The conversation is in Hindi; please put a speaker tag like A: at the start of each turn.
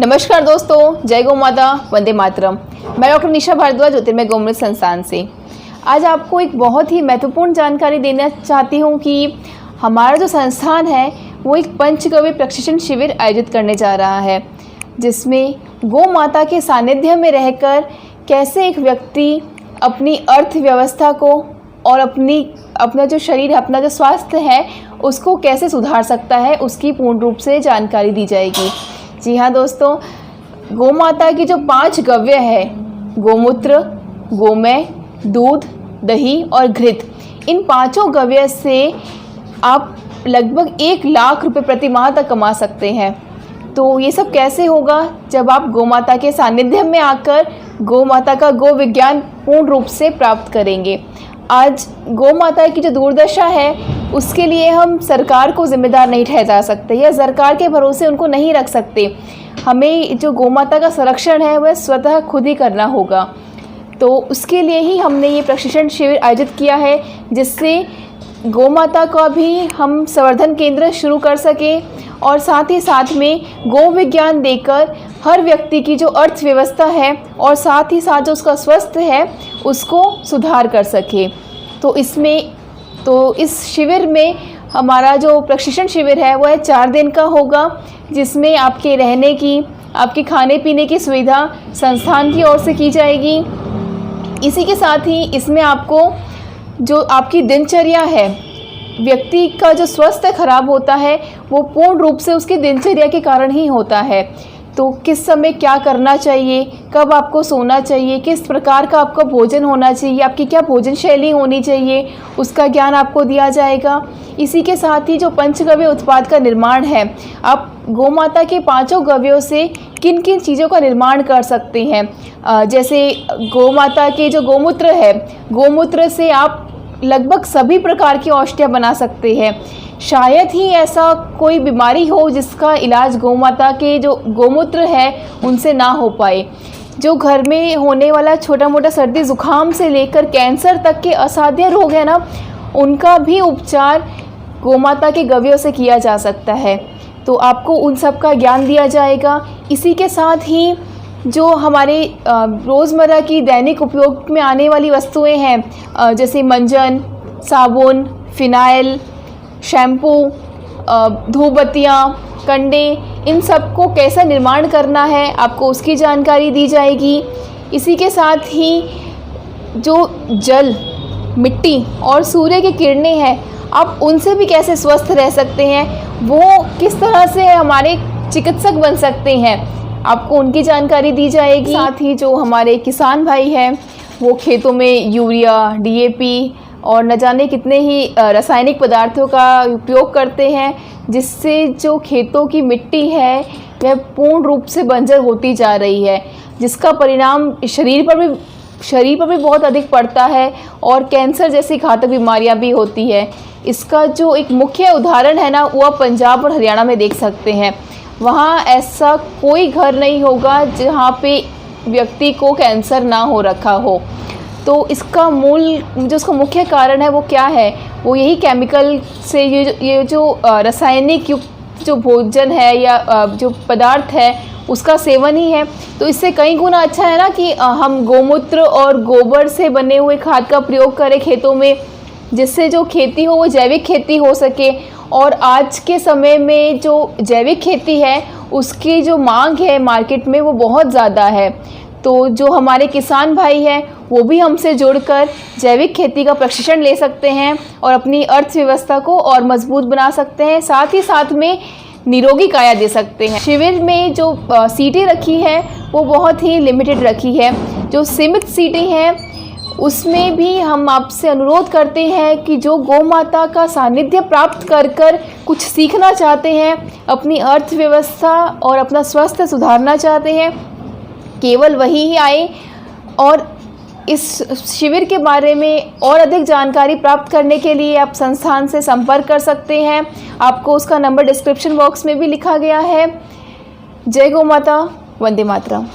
A: नमस्कार दोस्तों, जय गौ माता, वंदे मातरम। मैं डॉक्टर निशा भारद्वाज ज्योतिर्मय गौमृत संस्थान से आज आपको एक बहुत ही महत्वपूर्ण जानकारी देना चाहती हूँ कि हमारा जो संस्थान है वो एक पंचगव्य प्रशिक्षण शिविर आयोजित करने जा रहा है, जिसमें गौ माता के सानिध्य में रहकर कैसे एक व्यक्ति अपनी अर्थव्यवस्था को और अपना जो शरीर है, अपना जो स्वास्थ्य है, उसको कैसे सुधार सकता है, उसकी पूर्ण रूप से जानकारी दी जाएगी। जी हाँ दोस्तों, गौ माता की जो 5 गव्य है, गोमूत्र, गोमय, दूध, दही और घृत, इन 5 गव्य से आप लगभग 1 लाख रुपए प्रति माह तक कमा सकते हैं। तो ये सब कैसे होगा? जब आप गौ माता के सानिध्य में आकर गौ माता का गो विज्ञान पूर्ण रूप से प्राप्त करेंगे। आज गौ माता की जो दुर्दशा है उसके लिए हम सरकार को जिम्मेदार नहीं ठहरा सकते या सरकार के भरोसे उनको नहीं रख सकते। हमें जो गौ माता का संरक्षण है वह स्वतः खुद ही करना होगा। तो उसके लिए ही हमने ये प्रशिक्षण शिविर आयोजित किया है, जिससे गौ माता का भी हम संवर्धन केंद्र शुरू कर सके और साथ ही साथ में गो विज्ञान देकर हर व्यक्ति की जो अर्थव्यवस्था है और साथ ही साथ जो उसका स्वास्थ्य है उसको सुधार कर सके। तो इस शिविर में हमारा जो प्रशिक्षण शिविर है वह 4 दिन का होगा, जिसमें आपके रहने की, आपके खाने पीने की सुविधा संस्थान की ओर से की जाएगी। इसी के साथ ही इसमें आपको जो आपकी दिनचर्या है, व्यक्ति का जो स्वास्थ्य खराब होता है वो पूर्ण रूप से उसकी दिनचर्या के कारण ही होता है। तो किस समय क्या करना चाहिए, कब आपको सोना चाहिए, किस प्रकार का आपका भोजन होना चाहिए, आपकी क्या भोजन शैली होनी चाहिए, उसका ज्ञान आपको दिया जाएगा। इसी के साथ ही जो पंचगव्य उत्पाद का निर्माण है, आप गौ माता के 5 गव्यों से किन किन चीज़ों का निर्माण कर सकते हैं। जैसे गौ माता के जो गोमूत्र है, गोमूत्र से आप लगभग सभी प्रकार की औषधियाँ बना सकते हैं। शायद ही ऐसा कोई बीमारी हो जिसका इलाज गौ माता के जो गोमूत्र है उनसे ना हो पाए। जो घर में होने वाला छोटा मोटा सर्दी जुकाम से लेकर कैंसर तक के असाध्य रोग है ना, उनका भी उपचार गौ माता के गव्यों से किया जा सकता है। तो आपको उन सब का ज्ञान दिया जाएगा। इसी के साथ ही जो हमारे रोज़मर्रा की दैनिक उपयोग में आने वाली वस्तुएं हैं, जैसे मंजन, साबुन, फिनाइल, शैम्पू, धूप बत्तियाँ, कंडे, इन सब को कैसा निर्माण करना है आपको उसकी जानकारी दी जाएगी। इसी के साथ ही जो जल, मिट्टी और सूर्य की किरणें हैं, आप उनसे भी कैसे स्वस्थ रह सकते हैं, वो किस तरह से हमारे चिकित्सक बन सकते हैं, आपको उनकी जानकारी दी जाएगी। साथ ही जो हमारे किसान भाई हैं वो खेतों में यूरिया, डीएपी और न जाने कितने ही रासायनिक पदार्थों का उपयोग करते हैं, जिससे जो खेतों की मिट्टी है वह पूर्ण रूप से बंजर होती जा रही है, जिसका परिणाम शरीर पर भी बहुत अधिक पड़ता है और कैंसर जैसी घातक बीमारियां भी होती है। इसका जो एक मुख्य उदाहरण है ना, वो आप पंजाब और हरियाणा में देख सकते हैं। वहाँ ऐसा कोई घर नहीं होगा जहाँ पे व्यक्ति को कैंसर ना हो रखा हो। तो इसका उसका मुख्य कारण है वो क्या है, वो यही केमिकल से ये जो रासायनिक युक्त जो भोजन है या जो पदार्थ है उसका सेवन ही है। तो इससे कई गुना अच्छा है ना कि हम गोमूत्र और गोबर से बने हुए खाद का प्रयोग करें खेतों में, जिससे जो खेती हो वो जैविक खेती हो सके। और आज के समय में जो जैविक खेती है उसकी जो मांग है मार्केट में वो बहुत ज़्यादा है। तो जो हमारे किसान भाई हैं वो भी हमसे जुड़कर जैविक खेती का प्रशिक्षण ले सकते हैं और अपनी अर्थव्यवस्था को और मजबूत बना सकते हैं, साथ ही साथ में निरोगी काया दे सकते हैं। शिविर में जो सीटें रखी है वो बहुत ही लिमिटेड रखी है। जो सीमित सीटें हैं उसमें भी हम आपसे अनुरोध करते हैं कि जो गौ माता का सानिध्य प्राप्त कर कुछ सीखना चाहते हैं, अपनी अर्थव्यवस्था और अपना स्वास्थ्य सुधारना चाहते हैं, केवल वही ही आए। और इस शिविर के बारे में और अधिक जानकारी प्राप्त करने के लिए आप संस्थान से संपर्क कर सकते हैं। आपको उसका नंबर डिस्क्रिप्शन बॉक्स में भी लिखा गया है। जय गौ माता, वंदे मातरम।